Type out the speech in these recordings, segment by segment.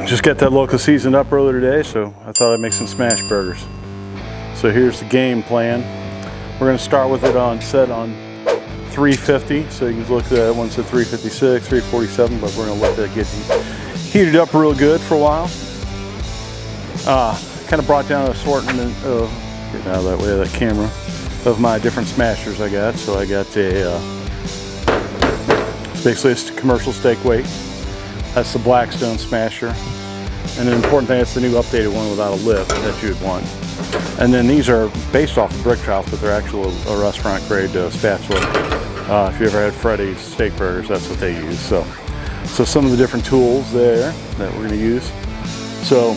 Just got that Loco seasoned up earlier today, so I thought I'd make some smash burgers. So here's the game plan. We're going to start with it set on 350. So you can look at that one said 356, 347, but we're going to let that get heated up real good for a while. Kind of brought down an assortment of, getting out of that way of that camera, of my different smashers I got. So I got basically it's commercial steak weight. That's the Blackstone smasher. And the important thing, it's the new updated one without a lip that you would want. And then these are based off of brick trowels, but they're actual a restaurant grade spatula. If you ever had Freddy's steak burgers, that's what they use. So some of the different tools there that we're gonna use. So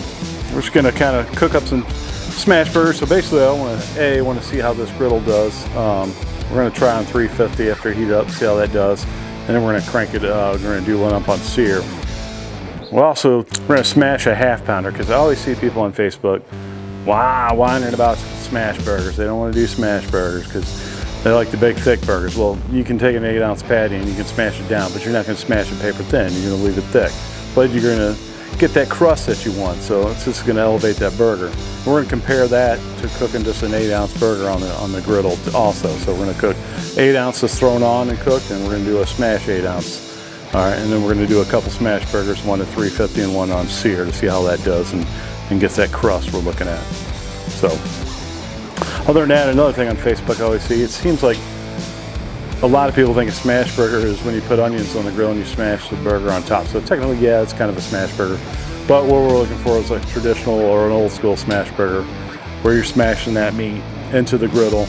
we're just gonna kind of cook up some smash burgers. So basically I want to see how this griddle does. We're gonna try on 350 after heat up, see how that does. And then we're gonna crank it, we're gonna do one up on sear. We're gonna smash a half pounder, because I always see people on Facebook whining about smash burgers. They don't want to do smash burgers because they like the big thick burgers. Well, you can take an 8-ounce patty and you can smash it down, but you're not gonna smash it paper thin. You're gonna leave it thick, but you're gonna get that crust that you want. So it's just gonna elevate that burger. We're gonna compare that to cooking just an 8-ounce burger on the griddle also. So we're gonna cook 8 ounces thrown on and cooked, and we're gonna do a smash 8-ounce. All right, and then we're going to do a couple smash burgers, one at 350 and one on sear, to see how that does and gets that crust we're looking at. So, other than that, another thing on Facebook I always see, it seems like a lot of people think a smash burger is when you put onions on the grill and you smash the burger on top. So technically, yeah, it's kind of a smash burger. But what we're looking for is a traditional or an old school smash burger, where you're smashing that meat into the griddle,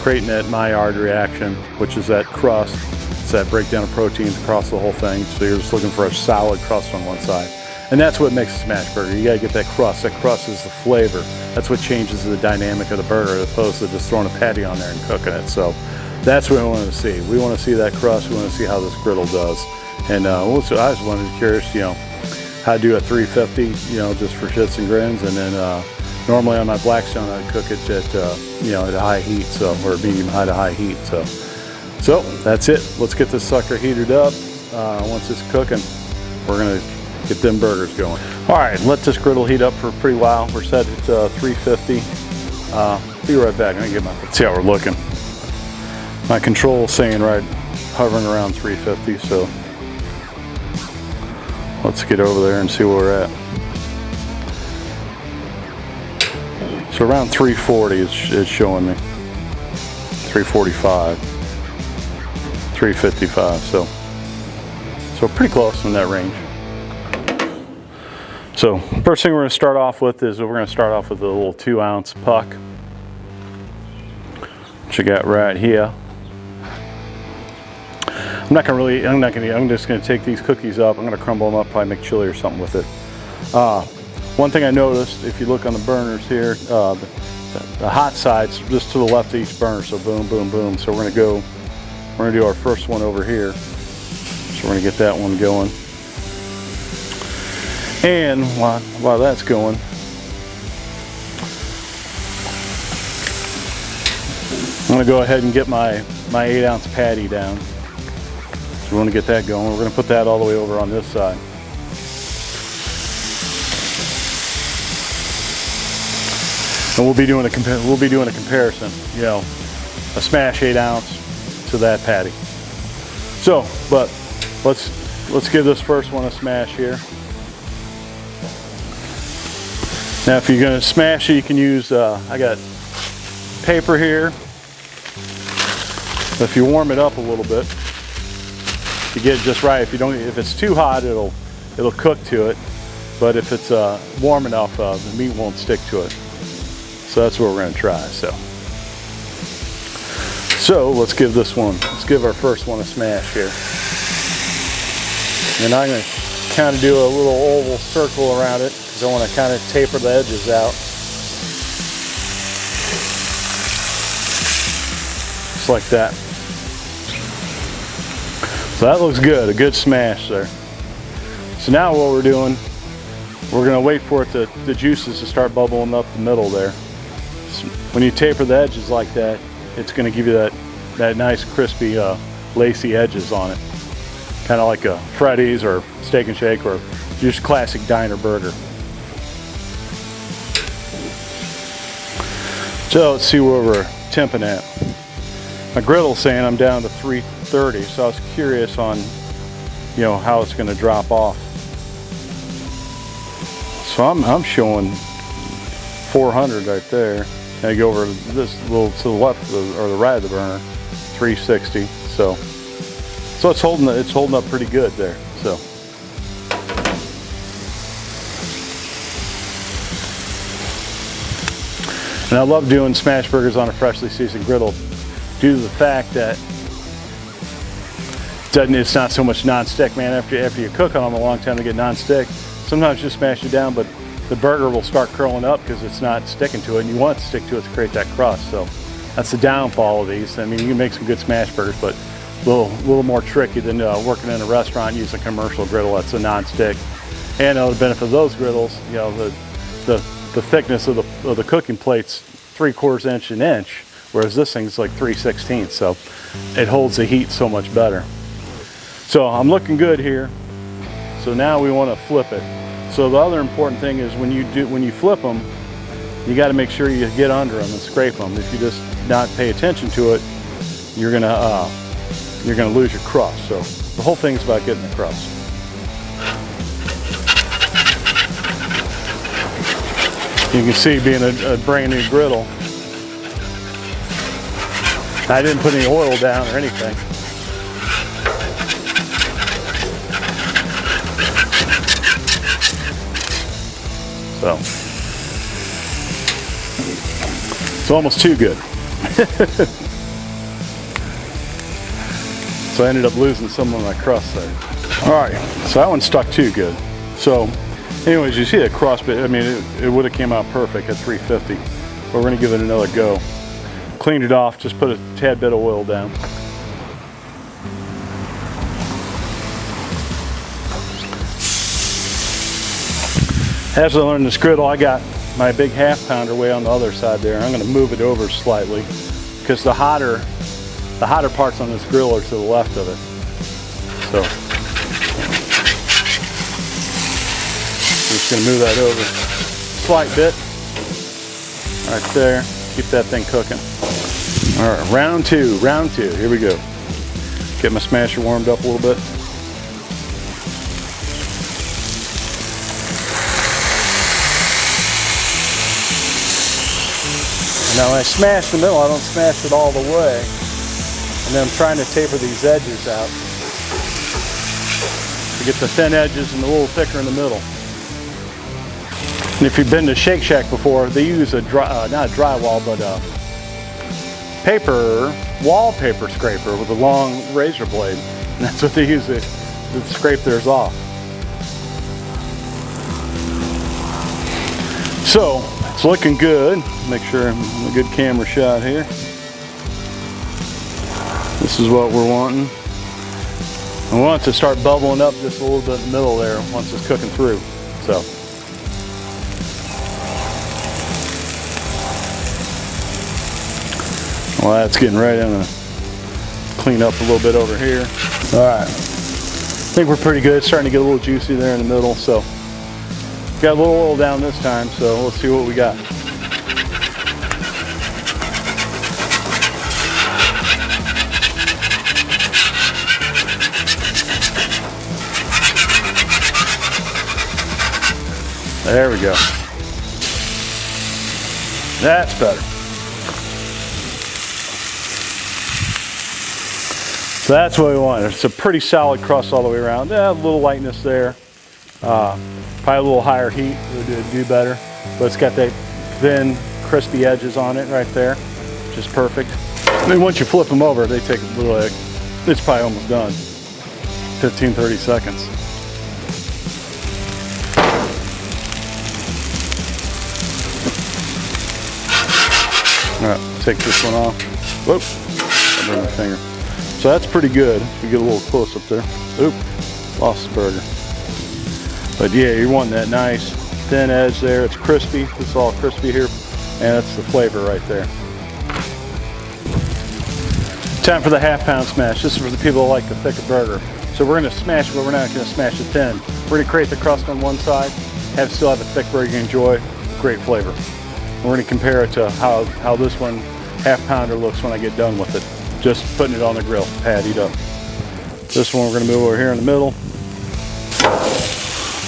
creating that Maillard reaction, which is that crust. It's that breakdown of proteins across the whole thing. So you're just looking for a solid crust on one side. And that's what makes a smash burger. You gotta get that crust. That crust is the flavor. That's what changes the dynamic of the burger, as opposed to just throwing a patty on there and cooking it. So that's what we want to see. We want to see that crust. We want to see how this griddle does. And I just wanted to curious, how to do a 350, just for shits and grins. And then normally on my Blackstone, I'd cook it at, at a high heat, or medium high to high heat. So that's it. Let's get this sucker heated up. Once it's cooking, we're gonna get them burgers going. All right, let this griddle heat up for a pretty while. We're set at 350. Be right back. Let's see how we're looking. My control is saying hovering around 350. So let's get over there and see where we're at. So around 340 is showing me. 345. 355, so pretty close in that range. So first thing we're going to start off with is a little 2-ounce puck, which I got right here. I'm just going to take these cookies up. I'm going to crumble them up, probably make chili or something with it. One thing I noticed, if you look on the burners here, the hot side's just to the left of each burner, so boom, boom, boom. So we're going to do our first one over here. So we're going to get that one going. And while that's going, I'm going to go ahead and get my 8-ounce patty down. So we want to get that going. We're going to put that all the way over on this side. And we'll be doing a comparison, a smash 8-ounce to that patty. So, but let's give this first one a smash here. Now, if you're going to smash it, you can use I got paper here. If you warm it up a little bit to get it just right, if it's too hot, it'll cook to it. But if it's warm enough, the meat won't stick to it. So that's what we're going to try. So let's give our first one a smash here. And I'm going to kind of do a little oval circle around it, because I want to kind of taper the edges out. Just like that. So that looks good, a good smash there. So now what we're doing, we're going to wait for the juices to start bubbling up the middle there. So when you taper the edges like that, it's going to give you that nice crispy lacy edges on it, kind of like a Freddy's or Steak and Shake or Just classic diner burger. So let's see where we're temping at. My griddle's saying I'm down to 330, so I was curious on, you know, how it's going to drop off. So I'm showing 400 right there. And I go over this little to the left or the right of the burner, 360. So it's holding up pretty good there. So. And I love doing smash burgers on a freshly seasoned griddle due to the fact that it's not so much non-stick, man. After you cook on them a long time, they get non-stick. Sometimes you smash it down, but the burger will start curling up because it's not sticking to it, and you want it to stick to it to create that crust. So that's the downfall of these. I mean, you can make some good smash burgers, but a little more tricky than working in a restaurant using a commercial griddle that's a non-stick. And the benefit of those griddles, you know, the thickness of the cooking plate's 3/4 inch an inch, whereas this thing's like 3/16, so it holds the heat so much better. So I'm looking good here. So now we want to flip it. So the other important thing is when you flip them, you got to make sure you get under them and scrape them. If you just not pay attention to it, you're gonna lose your crust. So the whole thing's about getting the crust. You can see, being a brand new griddle, I didn't put any oil down or anything. So it's almost too good. So I ended up losing some of my crust there. All right, so that one stuck too good. So anyways, you see that crust, but I mean, it would have came out perfect at 350, but we're gonna give it another go. Cleaned it off, just put a tad bit of oil down. As I learned this griddle, I got my big 1/2 pounder way on the other side there. I'm gonna move it over slightly because the hotter parts on this grill are to the left of it. So I'm just gonna move that over slight bit right there. Keep that thing cooking. All right, round two, here we go. Get my smasher warmed up a little bit. Now when I smash the middle, I don't smash it all the way. And then I'm trying to taper these edges out to get the thin edges and a little thicker in the middle. And if you've been to Shake Shack before, they use a not a drywall, but a wallpaper scraper with a long razor blade. And that's what they use to scrape theirs off. So it's looking good. Make sure I'm in a good camera shot here. This is what we're wanting. I want it to start bubbling up just a little bit in the middle there once it's cooking through. So. Well, that's getting right in to clean up a little bit over here. All right, I think we're pretty good. It's starting to get a little juicy there in the middle. So got a little oil down this time, so let's see what we got. There we go. That's better. So that's what we want. It's a pretty solid crust all the way around. Yeah, a little lightness there. Probably a little higher heat would do better. But it's got that thin, crispy edges on it right there, which is perfect. I mean, once you flip them over, they take a little, it's probably almost done. 15, 30 seconds. All right, take this one off. Whoop, I burned my finger. So that's pretty good. We get a little close up there. Oop, lost the burger. But yeah, you're wanting that nice thin edge there. It's crispy. It's all crispy here, and that's the flavor right there. Time for the 1/2 pound smash. This is for the people that like the thicker burger. So we're going to smash it, but we're not going to smash it thin. We're gonna create the crust on one side, still have a thick burger you enjoy, great flavor. And we're gonna compare it to how this one half pounder looks when I get done with it. Just putting it on the grill, pattied up. This one we're gonna move over here in the middle.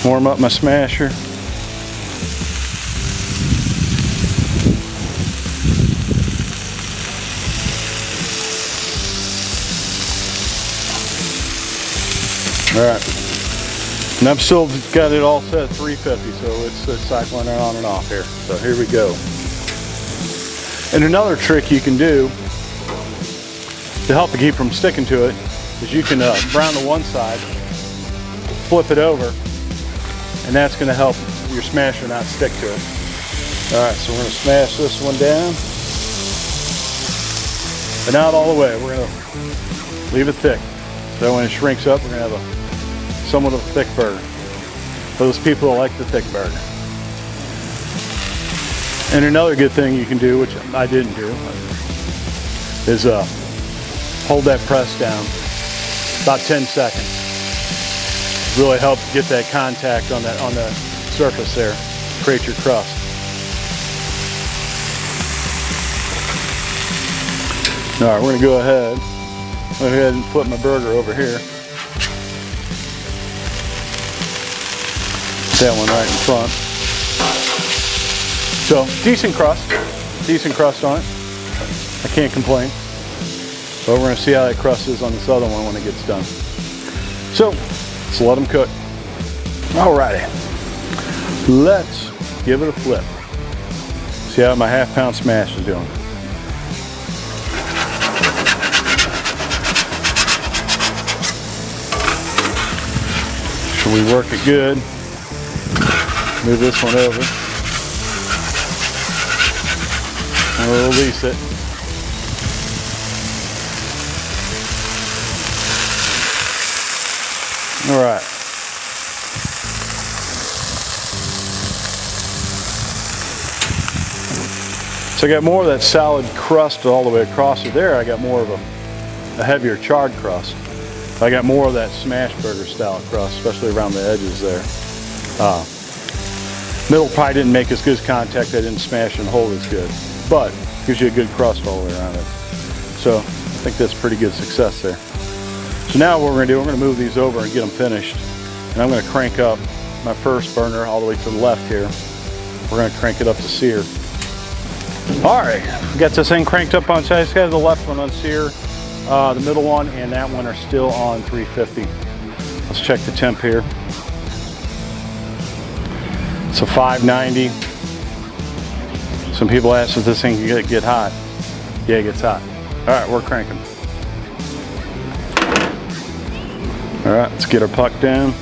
Warm up my smasher. All right, and I've still got it all set at 350, so it's cycling it on and off here. So here we go. And another trick you can do to help it keep from sticking to it is you can brown the one side, flip it over, and that's going to help your smasher not stick to it. All right, so we're going to smash this one down, but not all the way. We're going to leave it thick, so when it shrinks up, we're going to have somewhat of a thick burger. For those people that like the thick burger. And another good thing you can do, which I didn't do, is hold that press down about 10 seconds. Really help get that contact on the surface there, create your crust. All right, we're gonna go ahead and flip my burger over here. That one right in front. So decent crust on it. I can't complain. But we're going to see how that crust is on this other one when it gets done. So let's let them cook. Alrighty, let's give it a flip. See how my half pound smash is doing. Should we work it good? Move this one over. And we'll release it. All right. So I got more of that solid crust all the way across it there. I got more of a heavier charred crust. I got more of that smash burger style crust, especially around the edges there. Middle probably didn't make as good contact. I didn't smash and hold as good, but gives you a good crust all the way around it. So I think that's pretty good success there. So now what we're gonna do, we're gonna move these over and get them finished. And I'm gonna crank up my first burner all the way to the left here. We're gonna crank it up to sear. All right, we got this thing cranked up on, so I just got the left one on sear, the middle one and that one are still on 350. Let's check the temp here. So 590. Some people ask if this thing can get hot. Yeah, it gets hot. All right, we're cranking. All right, let's get our puck down.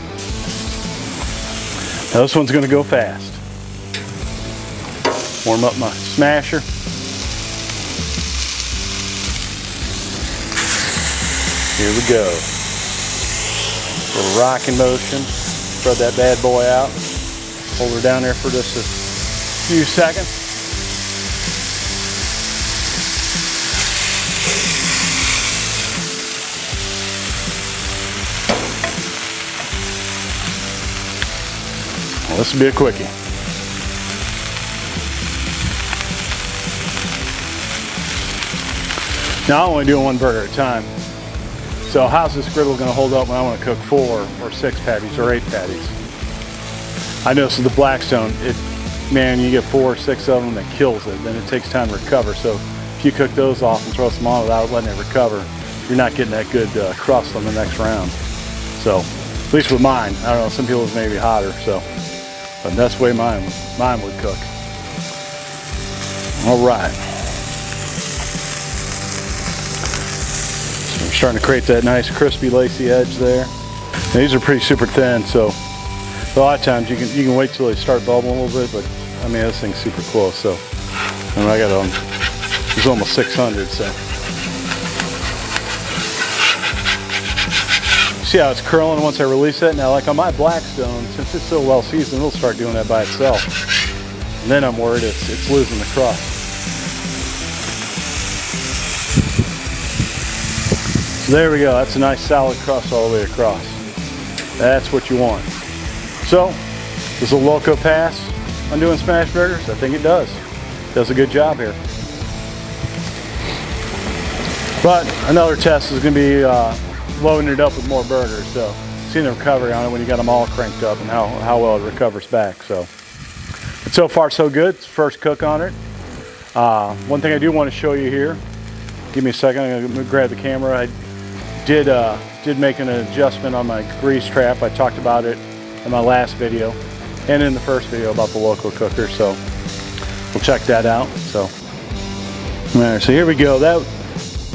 Now this one's gonna go fast. Warm up my smasher. Here we go. Little rocking motion. Spread that bad boy out. Hold her down there for just a few seconds. Well, this will be a quickie. Now I'm only doing one burger at a time. So how's this griddle going to hold up when I want to cook 4 or 6 patties or 8 patties? I noticed with the Blackstone, man, you get 4 or 6 of them, it kills it. Then it takes time to recover. So if you cook those off and throw some on without letting it recover, you're not getting that good crust on the next round. So at least with mine, I don't know, some people's maybe hotter. So, but that's the way mine would cook. All right. So I'm starting to create that nice crispy lacy edge there. And these are pretty super thin, so a lot of times you can wait till they start bubbling a little bit, but I mean this thing's super close. So and I got it's almost 600. So see how it's curling once I release it. Now, like on my Blackstone, since it's so well seasoned, it'll start doing that by itself. And then I'm worried it's losing the crust. So there we go. That's a nice solid crust all the way across. That's what you want. So, does the Loco pass on doing smash burgers? I think it does. Does a good job here. But another test is going to be loading it up with more burgers. So, seeing the recovery on it when you got them all cranked up and how well it recovers back. So far so good. It's first cook on it. One thing I do want to show you here. Give me a second. I'm going to grab the camera. I did make an adjustment on my grease trap. I talked about it in my last video and in the first video about the Loco cooker. So we'll check that out. So, all right, so here we go. That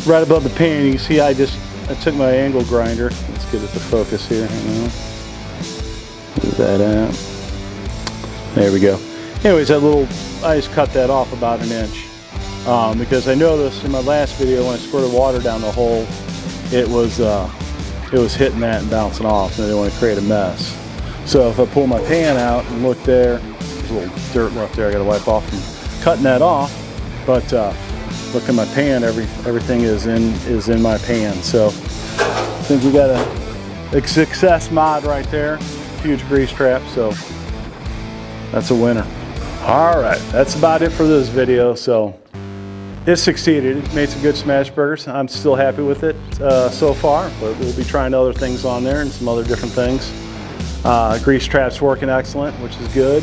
right above the pan, you can see I took my angle grinder. Let's get it to focus here. Move that out. There we go. Anyways, I just cut that off about an inch because I noticed in my last video when I squirted water down the hole, it was hitting that and bouncing off, and I didn't want to create a mess. So if I pull my pan out and look there, there's a little dirt left there. I got to wipe off from cutting that off. But look at my pan. Everything is in my pan. So I think we got a success mod right there. Huge grease trap. So that's a winner. All right, that's about it for this video. So it succeeded. It made some good smash burgers. I'm still happy with it so far, but we'll be trying other things on there and some other different things. Grease trap's working excellent, which is good.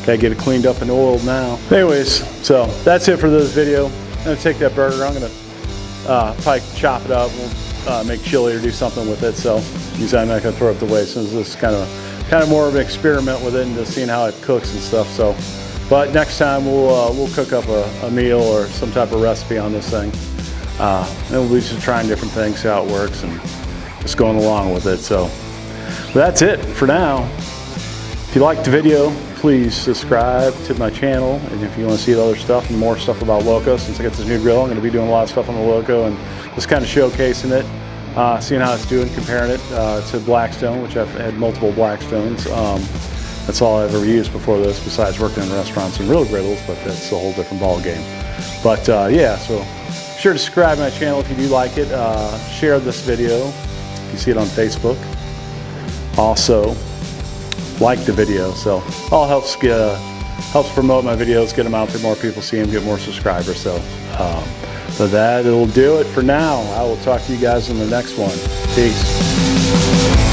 Gotta get it cleaned up and oiled now. Anyways, so that's it for this video. I'm gonna take that burger. I'm gonna probably chop it up. We'll make chili or do something with it. So usually I'm not gonna throw it away since this is kind of more of an experiment with it and just seeing how it cooks and stuff. So, but next time we'll cook up a meal or some type of recipe on this thing. And we'll be just trying different things, see how it works, and just going along with it. So that's it for now. If you liked the video, please subscribe to my channel. And if you want to see other stuff and more stuff about Loco, since I got this new grill, I'm going to be doing a lot of stuff on the Loco and just kind of showcasing it. Seeing how it's doing, comparing it to Blackstone, which I've had multiple Blackstones. That's all I've ever used before this, besides working in restaurants and real griddles, but that's a whole different ball game. But yeah, so be sure to subscribe to my channel if you do like it. Share this video if you see it on Facebook. Also, like the video. So all helps promote my videos, get them out there, more people see them, get more subscribers. So. So that'll do it for now. I will talk to you guys in the next one. Peace.